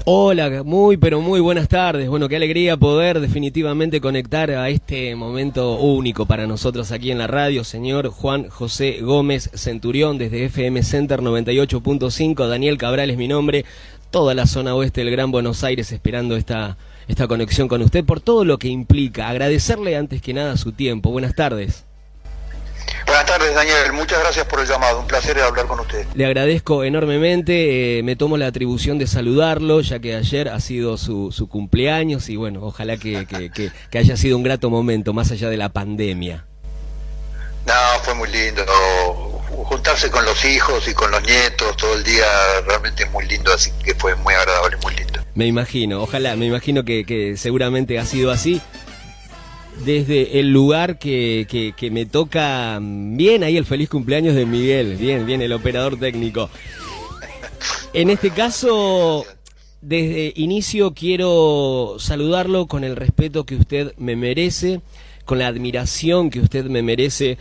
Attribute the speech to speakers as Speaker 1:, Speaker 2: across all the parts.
Speaker 1: Hola, muy pero muy buenas tardes. Bueno, qué alegría poder definitivamente conectar a este momento único para nosotros aquí en la radio. Señor Juan José Gómez Centurión, desde FM Center 98.5. Daniel Cabral es mi nombre. Toda la zona oeste del Gran Buenos Aires esperando esta conexión con usted por todo lo que implica. Agradecerle antes que nada su tiempo. Buenas tardes.
Speaker 2: Buenas tardes, Daniel. Muchas gracias por el llamado. Un placer hablar con usted.
Speaker 1: Le agradezco enormemente. Me tomo la atribución de saludarlo, ya que ayer ha sido su cumpleaños y bueno, ojalá que haya sido un grato momento, más allá de la pandemia.
Speaker 2: No, fue muy lindo. Juntarse con los hijos y con los nietos todo el día realmente es muy lindo, así que fue muy agradable, muy lindo.
Speaker 1: Me imagino, ojalá, me imagino que seguramente ha sido así. Desde el lugar que me toca, bien ahí el feliz cumpleaños de Miguel, bien el operador técnico. En este caso, desde inicio quiero saludarlo con el respeto que usted me merece, con la admiración que usted me merece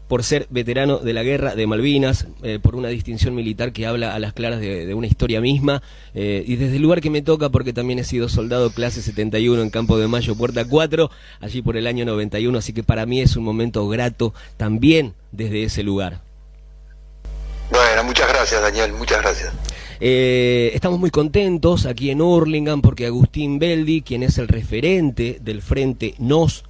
Speaker 1: por ser veterano de la Guerra de Malvinas, por una distinción militar que habla a las claras de una historia misma, y desde el lugar que me toca, porque también he sido soldado clase 71 en Campo de Mayo, Puerta 4, allí por el año 91, así que para mí es un momento grato también desde ese lugar.
Speaker 2: Bueno, muchas gracias, Daniel, muchas gracias.
Speaker 1: Estamos muy contentos aquí en Hurlingham porque Agustín Beldi, quien es el referente del Frente NOS,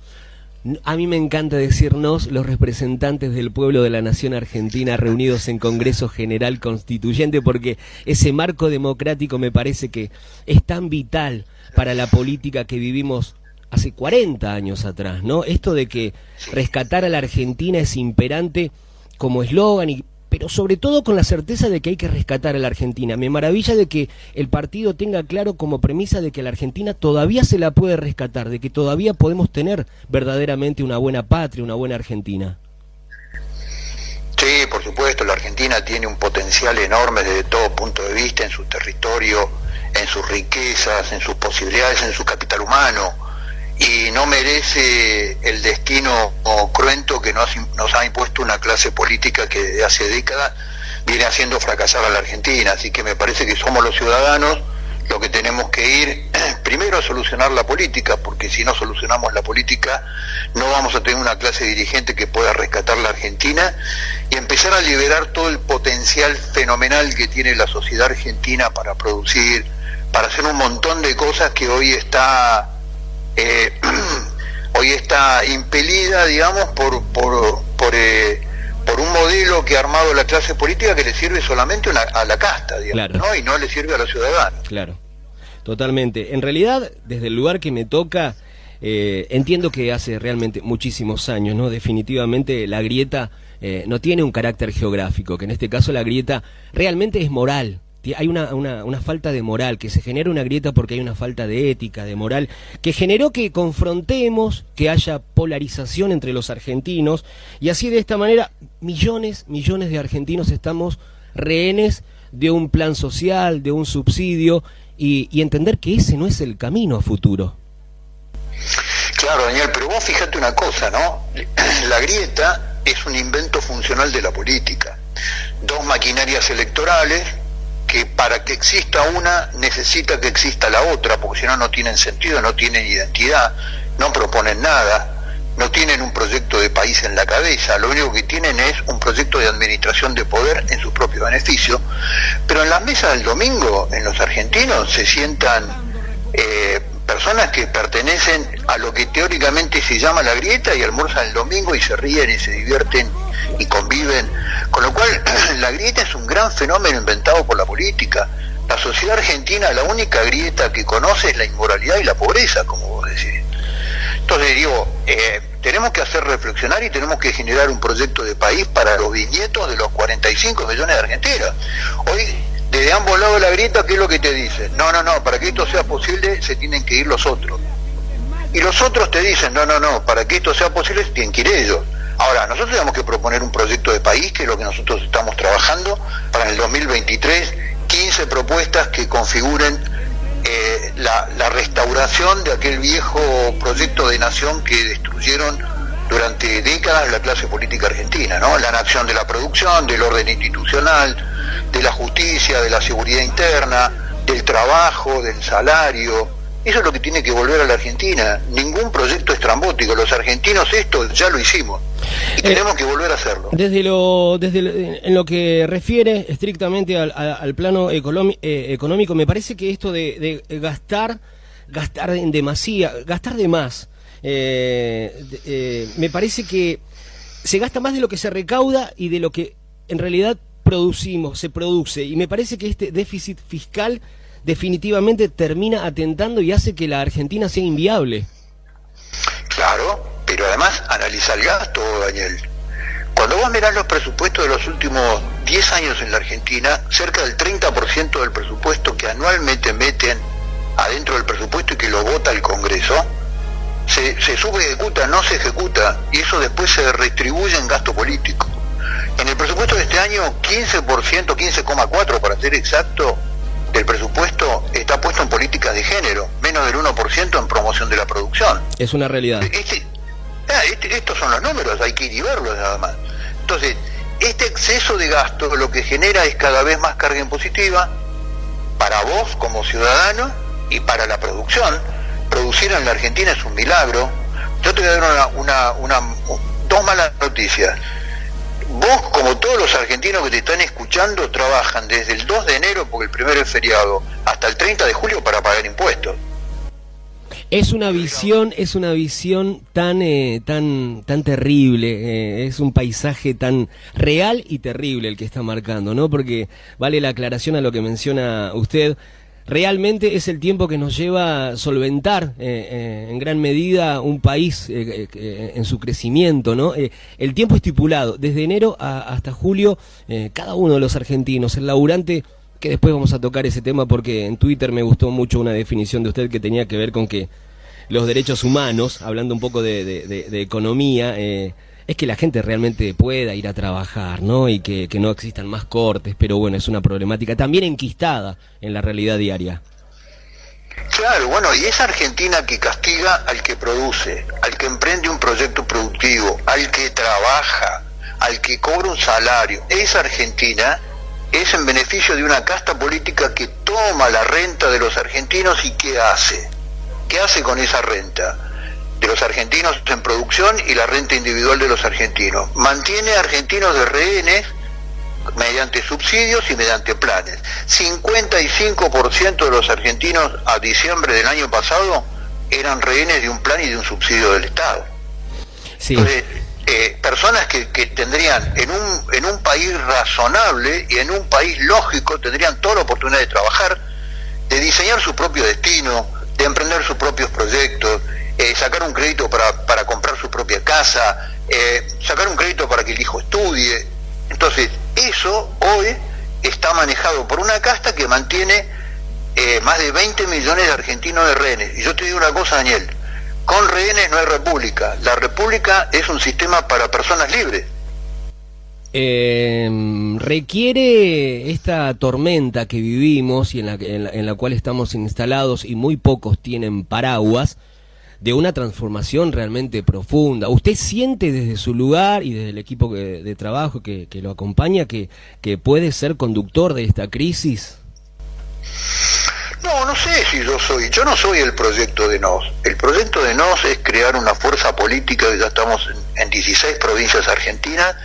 Speaker 1: a mí me encanta decirnos los representantes del pueblo de la nación argentina reunidos en Congreso General Constituyente, porque ese marco democrático me parece que es tan vital para la política que vivimos hace 40 años atrás, ¿no? Esto de que rescatar a la Argentina es imperante como eslogan, pero sobre todo con la certeza de que hay que rescatar a la Argentina. Me maravilla de que el partido tenga claro como premisa de que la Argentina todavía se la puede rescatar, de que todavía podemos tener verdaderamente una buena patria, una buena Argentina.
Speaker 2: Sí, por supuesto, la Argentina tiene un potencial enorme desde todo punto de vista, en su territorio, en sus riquezas, en sus posibilidades, en su capital humano, y no merece el destino cruento que nos ha impuesto una clase política que desde hace décadas viene haciendo fracasar a la Argentina. Así que me parece que somos los ciudadanos los que tenemos que ir primero a solucionar la política, porque si no solucionamos la política no vamos a tener una clase dirigente que pueda rescatar la Argentina y empezar a liberar todo el potencial fenomenal que tiene la sociedad argentina para producir, para hacer un montón de cosas que hoy está impelida, digamos, por un modelo que ha armado la clase política que le sirve solamente a la casta, digamos, claro, ¿no? Y no le sirve a los ciudadanos.
Speaker 1: Claro, totalmente. En realidad, desde el lugar que me toca, entiendo que hace realmente muchísimos años, ¿no? Definitivamente la grieta no tiene un carácter geográfico, que en este caso la grieta realmente es moral. Hay una falta de moral, que se genera una grieta porque hay una falta de ética, de moral, que generó que confrontemos, que haya polarización entre los argentinos, y así de esta manera millones de argentinos estamos rehenes de un plan social, de un subsidio, y entender que ese no es el camino a futuro.
Speaker 2: Claro, Daniel, pero vos fíjate una cosa, ¿no? La grieta es un invento funcional de la política. Dos maquinarias electorales que para que exista una necesita que exista la otra, porque si no, no tienen sentido, no tienen identidad, no proponen nada, no tienen un proyecto de país en la cabeza, lo único que tienen es un proyecto de administración de poder en su propio beneficio. Pero en las mesas del domingo, en los argentinos, se sientan personas que pertenecen a lo que teóricamente se llama la grieta y almuerzan el domingo y se ríen y se divierten y conviven, con lo cual la grieta es un gran fenómeno inventado por la política. La sociedad argentina, la única grieta que conoce es la inmoralidad y la pobreza, como vos decís. Entonces digo, tenemos que hacer reflexionar y tenemos que generar un proyecto de país para los bisnietos de los 45 millones de argentinos. Hoy, desde ambos lados de la grieta, ¿qué es lo que te dicen? No, para que esto sea posible se tienen que ir los otros. Y los otros te dicen, no, para que esto sea posible se tienen que ir ellos. Ahora, nosotros tenemos que proponer un proyecto de país, que es lo que nosotros estamos trabajando, para el 2023, 15 propuestas que configuren la restauración de aquel viejo proyecto de nación que destruyeron durante décadas la clase política argentina, ¿no? La nación de la producción, del orden institucional, de la justicia, de la seguridad interna, del trabajo, del salario. Eso es lo que tiene que volver a la Argentina. Ningún proyecto estrambótico. Los argentinos esto ya lo hicimos y tenemos que volver a hacerlo.
Speaker 1: En lo que refiere estrictamente al plano económico, me parece que esto de gastar en demasía, gastar de más, me parece que se gasta más de lo que se recauda y de lo que en realidad se produce, y me parece que este déficit fiscal definitivamente termina atentando y hace que la Argentina sea inviable.
Speaker 2: Claro, pero además analiza el gasto, Daniel. Cuando vos mirás los presupuestos de los últimos 10 años en la Argentina, cerca del 30% del presupuesto que anualmente meten adentro del presupuesto y que lo vota el Congreso, se subejecuta, no se ejecuta, y eso después se redistribuye en gasto político. En el presupuesto de este año, 15%, 15,4% para ser exacto, del presupuesto está puesto en políticas de género, menos del 1% en promoción de la producción.
Speaker 1: Es una realidad.
Speaker 2: Estos son los números, hay que ir y verlos nada más. Entonces, este exceso de gasto lo que genera es cada vez más carga impositiva para vos como ciudadano y para la producción. Producir en la Argentina es un milagro. Yo te voy a dar dos malas noticias. Vos, como todos los argentinos que te están escuchando, trabajan desde el 2 de enero, porque el primero es feriado, hasta el 30 de julio para pagar impuestos.
Speaker 1: Es una visión tan terrible, es un paisaje tan real y terrible el que está marcando, ¿no? Porque vale la aclaración a lo que menciona usted. Realmente es el tiempo que nos lleva a solventar en gran medida un país en su crecimiento, ¿no? El tiempo estipulado, desde enero hasta julio, cada uno de los argentinos, el laburante, que después vamos a tocar ese tema porque en Twitter me gustó mucho una definición de usted que tenía que ver con que los derechos humanos, hablando un poco de economía, es que la gente realmente pueda ir a trabajar, ¿no? Y que no existan más cortes, pero bueno, es una problemática también enquistada en la realidad diaria.
Speaker 2: Claro, bueno, y esa Argentina que castiga al que produce, al que emprende un proyecto productivo, al que trabaja, al que cobra un salario, esa Argentina es en beneficio de una casta política que toma la renta de los argentinos y ¿qué hace? ¿Qué hace con esa renta de los argentinos en producción y la renta individual de los argentinos? Mantiene a argentinos de rehenes mediante subsidios y mediante planes. 55% de los argentinos a diciembre del año pasado eran rehenes de un plan y de un subsidio del Estado.
Speaker 1: Sí.
Speaker 2: Entonces, personas que tendrían en un país razonable y en un país lógico, tendrían toda la oportunidad de trabajar, de diseñar su propio destino, de emprender sus propios proyectos, sacar un crédito para comprar su propia casa, sacar un crédito para que el hijo estudie. Entonces, eso hoy está manejado por una casta que mantiene más de 20 millones de argentinos de rehenes. Y yo te digo una cosa, Daniel, con rehenes no hay república. La república es un sistema para personas libres.
Speaker 1: Requiere esta tormenta que vivimos y en la cual estamos instalados y muy pocos tienen paraguas, de una transformación realmente profunda. ¿Usted siente desde su lugar y desde el equipo de trabajo que lo acompaña que puede ser conductor de esta crisis?
Speaker 2: No sé si yo no soy el proyecto de NOS. El proyecto de NOS es crear una fuerza política, que ya estamos en 16 provincias argentinas,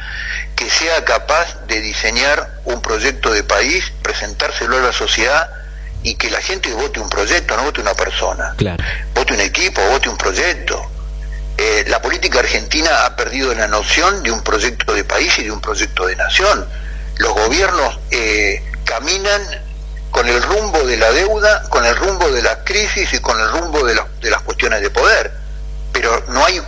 Speaker 2: que sea capaz de diseñar un proyecto de país, presentárselo a la sociedad y que la gente vote un proyecto, no vote una persona.
Speaker 1: Claro.
Speaker 2: Vote un equipo, vote un proyecto. La política argentina ha perdido la noción de un proyecto de país y de un proyecto de nación. Los gobiernos caminan con el rumbo de la deuda, con el rumbo de la crisis y con el rumbo de las cuestiones de poder. Pero no hay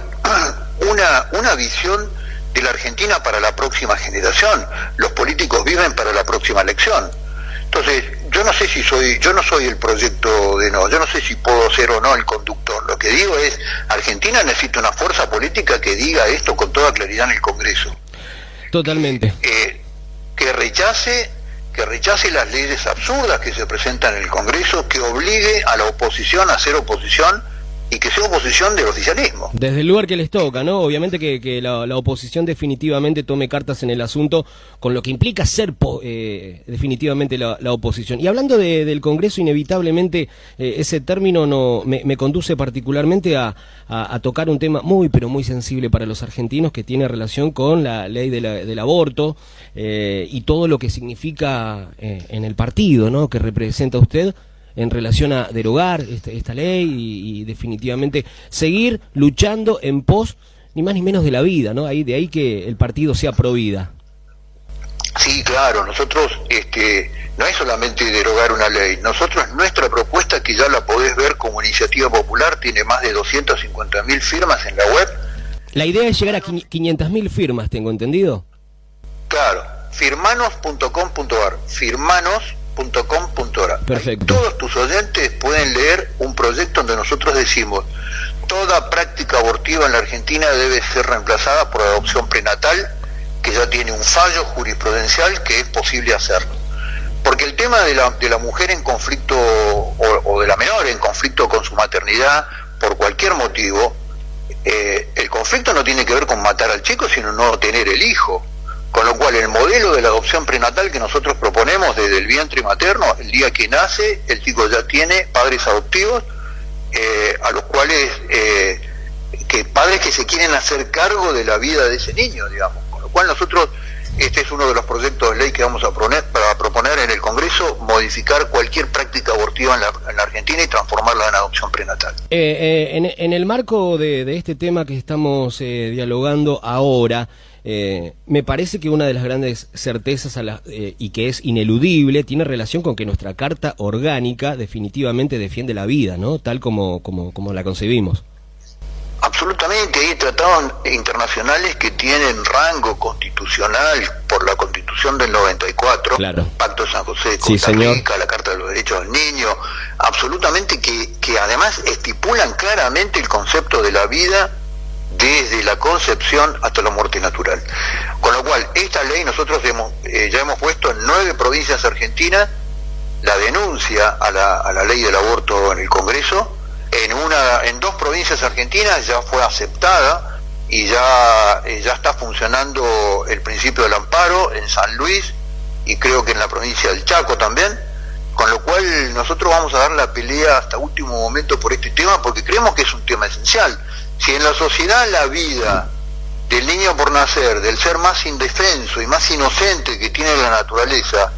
Speaker 2: una visión de la Argentina para la próxima generación. Los políticos viven para la próxima elección. Entonces, yo no soy el proyecto de NOS, yo no sé si puedo ser o no el conductor. Lo que digo es, Argentina necesita una fuerza política que diga esto con toda claridad en el Congreso.
Speaker 1: Totalmente.
Speaker 2: Que rechace las leyes absurdas que se presentan en el Congreso, que obligue a la oposición a hacer oposición y que sea oposición del oficialismo.
Speaker 1: Desde el lugar que les toca, ¿no? Obviamente que la oposición definitivamente tome cartas en el asunto, con lo que implica ser definitivamente la oposición. Y hablando del Congreso, inevitablemente ese término me conduce particularmente a tocar un tema muy, pero muy sensible para los argentinos, que tiene relación con la ley del aborto y todo lo que significa en el partido, ¿no?, que representa usted, en relación a derogar esta ley y definitivamente seguir luchando en pos ni más ni menos de la vida, ¿no? De ahí que el partido sea pro vida.
Speaker 2: Sí, claro, nosotros no es solamente derogar una ley, nuestra propuesta, que ya la podés ver como iniciativa popular, tiene más de 250.000 firmas en la web. La idea es llegar a 500.000 firmas, ¿tengo entendido? Claro, firmanos.com.ar, firmanos.com.ar.
Speaker 1: Perfecto.
Speaker 2: Todos tus oyentes pueden leer un proyecto donde nosotros decimos: toda práctica abortiva en la Argentina debe ser reemplazada por adopción prenatal, que ya tiene un fallo jurisprudencial que es posible hacerlo. Porque el tema de la mujer en conflicto o de la menor en conflicto con su maternidad por cualquier motivo, el conflicto no tiene que ver con matar al chico, sino no tener el hijo. Con lo cual, el modelo de la adopción prenatal que nosotros proponemos desde el vientre materno, el día que nace, el chico ya tiene padres adoptivos, a los cuales, padres que se quieren hacer cargo de la vida de ese niño, digamos. Con lo cual nosotros, este es uno de los proyectos de ley que vamos a proponer en el Congreso: modificar cualquier práctica abortiva en la Argentina y transformarla en adopción prenatal.
Speaker 1: En el marco de este tema que estamos dialogando ahora, me parece que una de las grandes certezas y que es ineludible tiene relación con que nuestra Carta Orgánica definitivamente defiende la vida, ¿no?, tal como la concebimos.
Speaker 2: Absolutamente, hay tratados internacionales que tienen rango constitucional por la Constitución del 94,
Speaker 1: claro.
Speaker 2: Pacto de San José de
Speaker 1: Sí,
Speaker 2: Costa
Speaker 1: señor.
Speaker 2: Rica, la Carta de los Derechos del Niño, absolutamente, que además estipulan claramente el concepto de la vida desde la concepción hasta la muerte natural. Con lo cual, esta ley nosotros ya hemos puesto en 9 provincias argentinas la denuncia a la ley del aborto en el Congreso. En 2 provincias argentinas ya fue aceptada y ya está funcionando el principio del amparo, en San Luis y creo que en la provincia del Chaco también. Con lo cual nosotros vamos a dar la pelea hasta último momento por este tema, porque creemos que es un tema esencial. Si en la sociedad la vida del niño por nacer, del ser más indefenso y más inocente que tiene la naturaleza,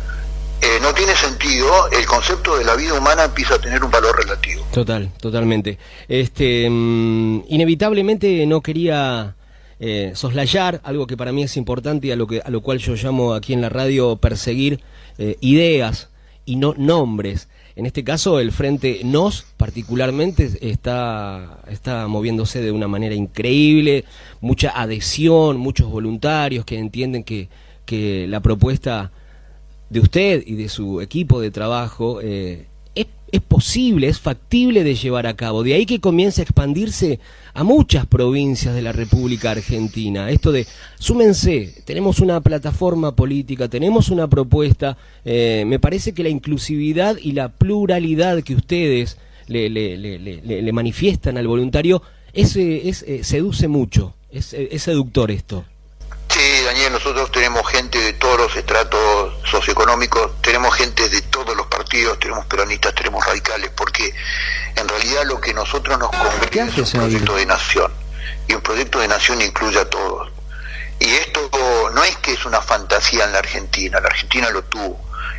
Speaker 2: no tiene sentido, el concepto de la vida humana empieza a tener un valor relativo.
Speaker 1: Totalmente. Inevitablemente no quería soslayar algo que para mí es importante y a lo cual yo llamo aquí en la radio perseguir ideas y no nombres. En este caso, el Frente Nos particularmente está moviéndose de una manera increíble, mucha adhesión, muchos voluntarios que entienden que la propuesta de usted y de su equipo de trabajo es posible, es factible de llevar a cabo. De ahí que comience a expandirse a muchas provincias de la República Argentina. Esto de, súmense, tenemos una plataforma política, tenemos una propuesta. Me parece que la inclusividad y la pluralidad que ustedes le manifiestan al voluntario seduce mucho, es seductor esto.
Speaker 2: Sí, Daniel, nosotros tenemos gente de todos los estratos socioeconómicos, tenemos gente de todos los partidos, tenemos peronistas, tenemos radicales, porque en realidad lo que nosotros nos congrega es un proyecto de nación, y un proyecto de nación incluye a todos. Y esto no es que es una fantasía en la Argentina lo tuvo,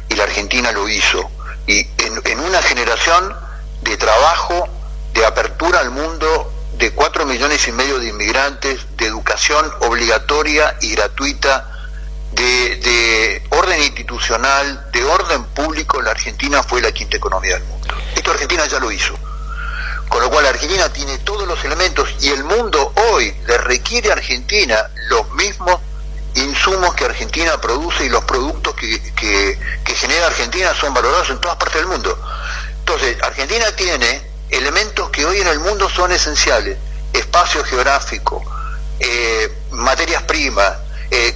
Speaker 2: y la Argentina lo hizo, y en una generación de trabajo, de apertura al mundo, de 4,5 millones de inmigrantes, de educación obligatoria y gratuita, de orden institucional, de orden público, la Argentina fue la 5ª economía del mundo. Esto Argentina ya lo hizo. Con lo cual Argentina tiene todos los elementos y el mundo hoy le requiere a Argentina los mismos insumos que Argentina produce, y los productos que genera Argentina son valorados en todas partes del mundo. Entonces, Argentina tiene elementos que hoy en el mundo son esenciales: espacio geográfico, materias primas,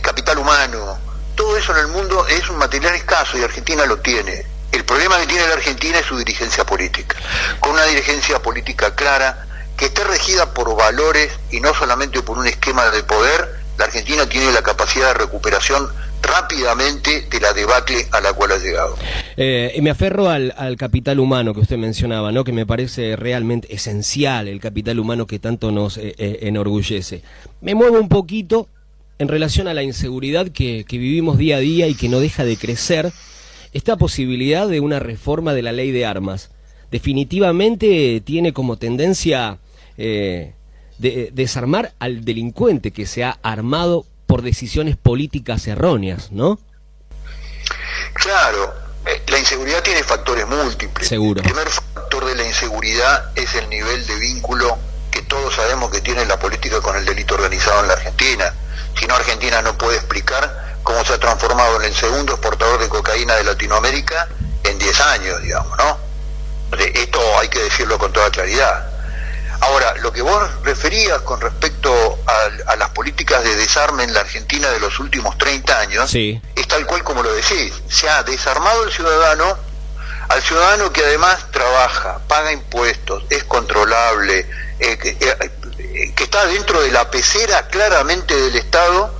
Speaker 2: capital humano. Todo eso en el mundo es un material escaso y Argentina lo tiene. El problema que tiene la Argentina es su dirigencia política. Con una dirigencia política clara, que esté regida por valores y no solamente por un esquema de poder, la Argentina tiene la capacidad de recuperación rápidamente de la debacle a la cual ha llegado.
Speaker 1: Me aferro al capital humano que usted mencionaba, ¿no? Que me parece realmente esencial, el capital humano que tanto nos enorgullece. Me muevo un poquito en relación a la inseguridad que vivimos día a día y que no deja de crecer, esta posibilidad de una reforma de la ley de armas. Definitivamente tiene como tendencia desarmar al delincuente que se ha armado por decisiones políticas erróneas, ¿no?
Speaker 2: Claro, la inseguridad tiene factores múltiples.
Speaker 1: Seguro.
Speaker 2: El primer factor de la inseguridad es el nivel de vínculo que todos sabemos que tiene la política con el delito organizado en la Argentina. Si no, Argentina no puede explicar cómo se ha transformado en el segundo exportador de cocaína de Latinoamérica en 10 años, digamos, ¿no? Esto hay que decirlo con toda claridad. Ahora, lo que vos referías con respecto a las políticas de desarme en la Argentina de los últimos 30 años,
Speaker 1: sí,
Speaker 2: es tal cual como lo decís. Se ha desarmado al ciudadano que además trabaja, paga impuestos, es controlable, que está dentro de la pecera claramente del Estado.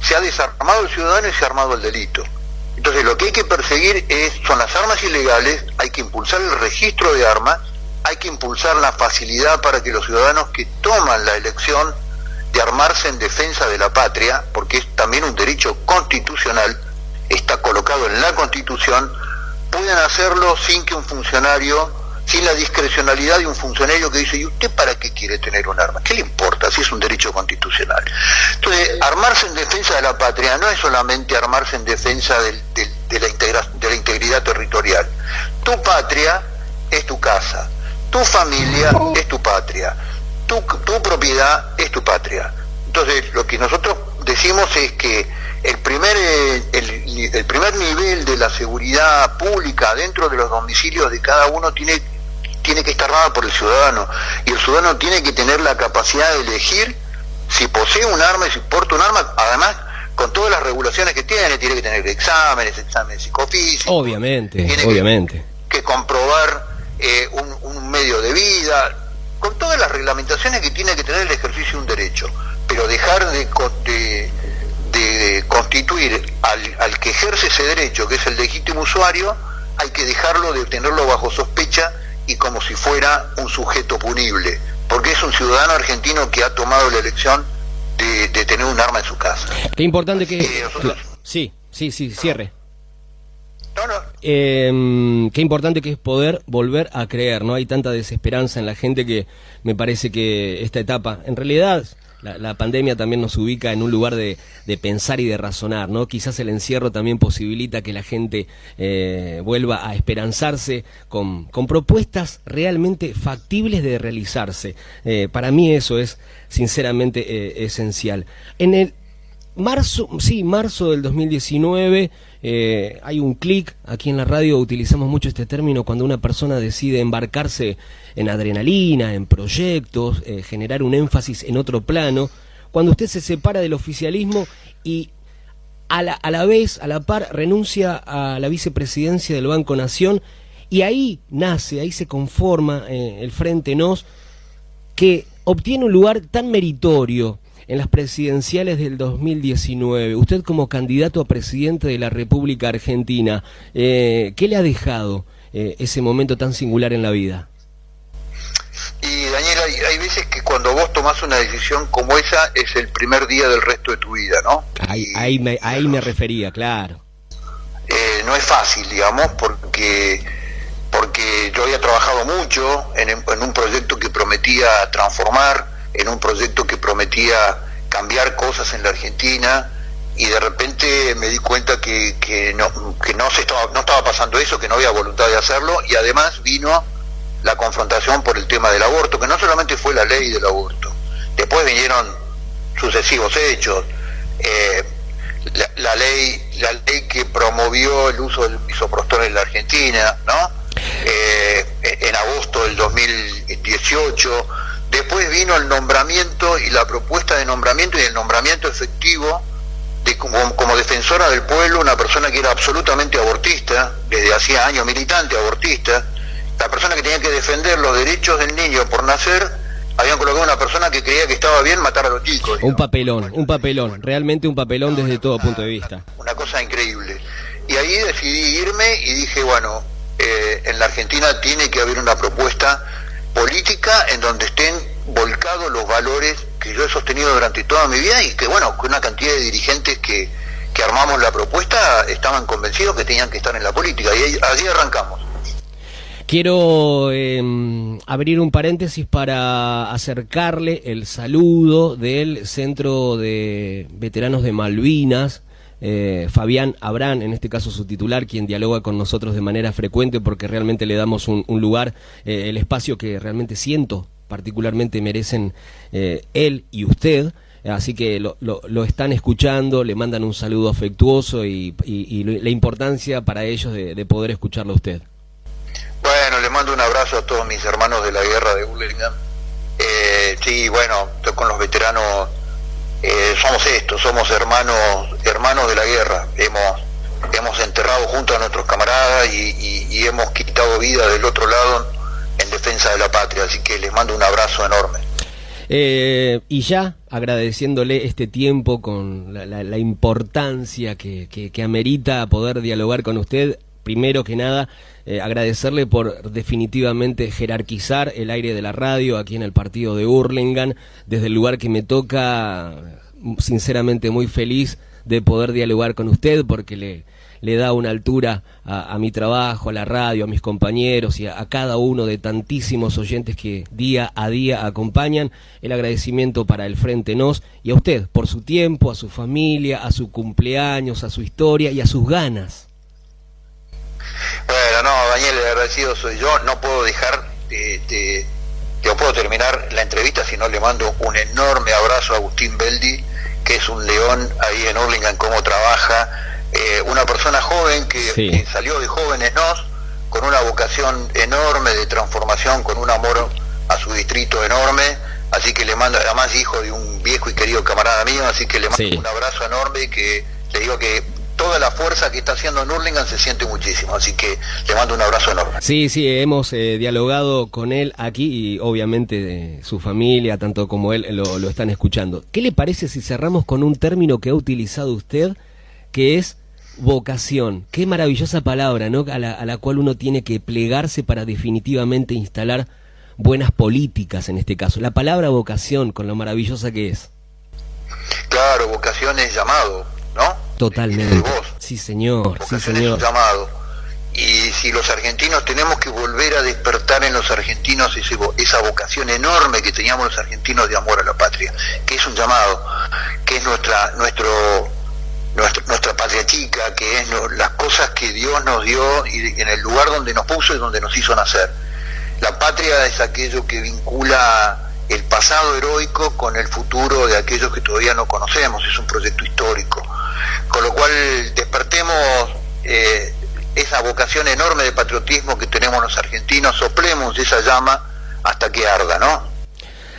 Speaker 2: Se ha desarmado el ciudadano y se ha armado el delito. Entonces lo que hay que perseguir son las armas ilegales, hay que impulsar el registro de armas, hay que impulsar la facilidad para que los ciudadanos que toman la elección de armarse en defensa de la patria, porque es también un derecho constitucional, está colocado en la Constitución, puedan hacerlo sin que un funcionario, sin la discrecionalidad de un funcionario que dice, ¿y usted para qué quiere tener un arma? ¿Qué le importa si es un derecho constitucional? Entonces, armarse en defensa de la patria no es solamente armarse en defensa de la integridad territorial. Tu patria es tu casa. Tu familia es tu patria, tu propiedad es tu patria. Entonces, lo que nosotros decimos es que el primer nivel de la seguridad pública dentro de los domicilios de cada uno tiene que estar dada por el ciudadano, y el ciudadano tiene que tener la capacidad de elegir si posee un arma y si porta un arma, además con todas las regulaciones que tiene que tener exámenes psicofísicos,
Speaker 1: obviamente,
Speaker 2: que comprobar un medio de vida, con todas las reglamentaciones que tiene que tener el ejercicio de un derecho, pero dejar de constituir al que ejerce ese derecho, que es el legítimo usuario, hay que dejarlo de tenerlo bajo sospecha y como si fuera un sujeto punible, porque es un ciudadano argentino que ha tomado la elección de tener un arma en su casa.
Speaker 1: Qué importante que... Sí, cierre. Qué importante que es poder volver a creer, ¿no? Hay tanta desesperanza en la gente que me parece que esta etapa, en realidad la pandemia también nos ubica en un lugar de pensar y de razonar, ¿no? Quizás el encierro también posibilita que la gente vuelva a esperanzarse con propuestas realmente factibles de realizarse. Para mí eso es sinceramente esencial. En el marzo del 2019, hay un clic, aquí en la radio utilizamos mucho este término cuando una persona decide embarcarse en adrenalina, en proyectos, generar un énfasis en otro plano, cuando usted se separa del oficialismo y a la vez, a la par, renuncia a la vicepresidencia del Banco Nación, y ahí se conforma el Frente Nos, que obtiene un lugar tan meritorio en las presidenciales del 2019, usted como candidato a presidente de la República Argentina, ¿qué le ha dejado ese momento tan singular en la vida?
Speaker 2: Y Daniel, hay veces que cuando vos tomás una decisión como esa, es el primer día del resto de tu vida, ¿no?
Speaker 1: Ahí me refería, claro.
Speaker 2: No es fácil, digamos, porque yo había trabajado mucho en un proyecto que prometía transformar, en un proyecto que prometía cambiar cosas en la Argentina, y de repente me di cuenta que no estaba pasando eso, que no había voluntad de hacerlo, y además vino la confrontación por el tema del aborto, que no solamente fue la ley del aborto, después vinieron sucesivos hechos, la ley que promovió el uso del misoprostol en la Argentina, ¿no? En agosto del 2018. Después vino el nombramiento y la propuesta de nombramiento y el nombramiento efectivo de como defensora del pueblo, una persona que era absolutamente abortista, desde hacía años militante abortista, la persona que tenía que defender los derechos del niño por nacer, habían colocado una persona que creía que estaba bien matar a los chicos.
Speaker 1: Un papelón, realmente un papelón desde todo punto de vista.
Speaker 2: Una cosa increíble. Y ahí decidí irme y dije, bueno, en la Argentina tiene que haber una propuesta política en donde estén volcados los valores que yo he sostenido durante toda mi vida y que, bueno, con una cantidad de dirigentes que armamos la propuesta estaban convencidos que tenían que estar en la política, y allí arrancamos.
Speaker 1: Quiero abrir un paréntesis para acercarle el saludo del Centro de Veteranos de Malvinas, Fabián Abrán, en este caso su titular, quien dialoga con nosotros de manera frecuente porque realmente le damos un lugar, el espacio que realmente siento particularmente merecen él y usted. Así que lo están escuchando, le mandan un saludo afectuoso y la importancia para ellos de poder escucharlo a usted.
Speaker 2: Bueno, le mando un abrazo a todos mis hermanos de la guerra de Hurlingham. Sí, bueno, estoy con los veteranos, somos hermanos de la guerra. Hemos enterrado juntos a nuestros camaradas y hemos quitado vida del otro lado en defensa de la patria, así que les mando un abrazo enorme.
Speaker 1: Y ya agradeciéndole este tiempo con la importancia que amerita poder dialogar con usted, primero que nada agradecerle por definitivamente jerarquizar el aire de la radio aquí en el partido de Hurlingham, desde el lugar que me toca, sinceramente muy feliz de poder dialogar con usted porque le da una altura a mi trabajo, a la radio, a mis compañeros y a cada uno de tantísimos oyentes que día a día acompañan. El agradecimiento para el Frente Nos y a usted por su tiempo, a su familia, a su cumpleaños, a su historia y a sus ganas.
Speaker 2: Bueno, no, Daniel, el agradecido soy yo. No puedo dejar no puedo terminar la entrevista si no le mando un enorme abrazo a Agustín Beldi, que es un león ahí en Hurlingham, cómo trabaja. Una persona joven que salió de Jóvenes Nos con una vocación enorme de transformación, con un amor a su distrito enorme, así que le mando, además hijo de un viejo y querido camarada mío, así que le mando un abrazo enorme y que le digo que toda la fuerza que está haciendo en Hurlingham se siente muchísimo, así que le mando un abrazo enorme.
Speaker 1: Sí, hemos dialogado con él aquí y obviamente su familia, tanto como él, lo están escuchando. ¿Qué le parece si cerramos con un término que ha utilizado usted, que es vocación? Qué maravillosa palabra, ¿no? A la cual uno tiene que plegarse para definitivamente instalar buenas políticas en este caso. La palabra vocación, con lo maravillosa que es.
Speaker 2: Claro, vocación es llamado, ¿no?
Speaker 1: Totalmente. Sí, señor.
Speaker 2: Vocación es un llamado. Y si los argentinos tenemos que volver a despertar en los argentinos esa vocación enorme que teníamos los argentinos de amor a la patria, que es un llamado, que es nuestra patria chica, que es las cosas que Dios nos dio y en el lugar donde nos puso y donde nos hizo nacer. La patria es aquello que vincula el pasado heroico con el futuro de aquellos que todavía no conocemos, es un proyecto histórico. Con lo cual despertemos esa vocación enorme de patriotismo que tenemos los argentinos, soplemos esa llama hasta que arda, ¿no?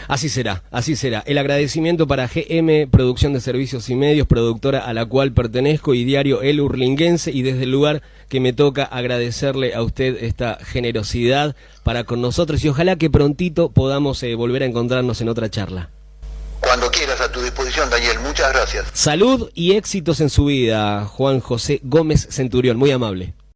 Speaker 1: Así será, así será. El agradecimiento para GM Producción de Servicios y Medios, productora a la cual pertenezco, y diario El Hurlinguense, y desde el lugar que me toca agradecerle a usted esta generosidad para con nosotros y ojalá que prontito podamos volver a encontrarnos en otra charla.
Speaker 2: Cuando quieras, a tu disposición, Daniel. Muchas gracias.
Speaker 1: Salud y éxitos en su vida, Juan José Gómez Centurión. Muy amable.